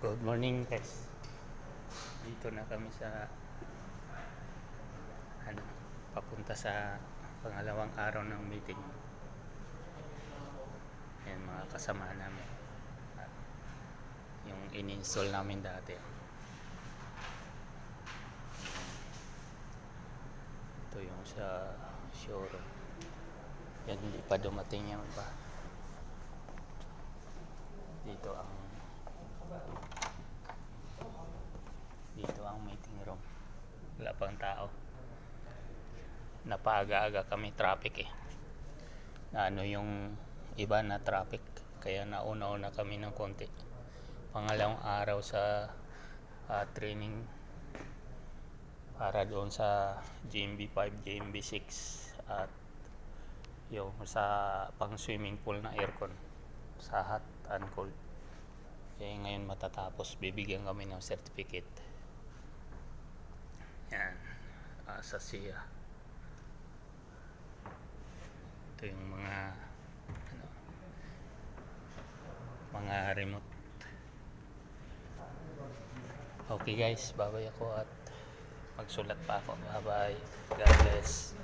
Good morning guys. Dito na kami sa ano, papunta sa pangalawang araw ng meeting. Yan mga kasama namin. At yung in-install namin dati. Ito yung sa showroom. Yan hindi pa dumating yan pa. Dito ang meeting room. Wala pang tao. Napaaga-aga kami traffic ano yung iba na traffic kaya nauna-una kami ng konti. Pangalawang araw sa training para doon sa GMB 5, GMB 6 at yung sa pang swimming pool na aircon sa hot and cold. Kaya ngayon matatapos, bibigyan kami ng certificate. Yan, sa SIA. Ito yung mga remote. Okay guys, babay ako at magsulat pa ako. Bye bye, God bless.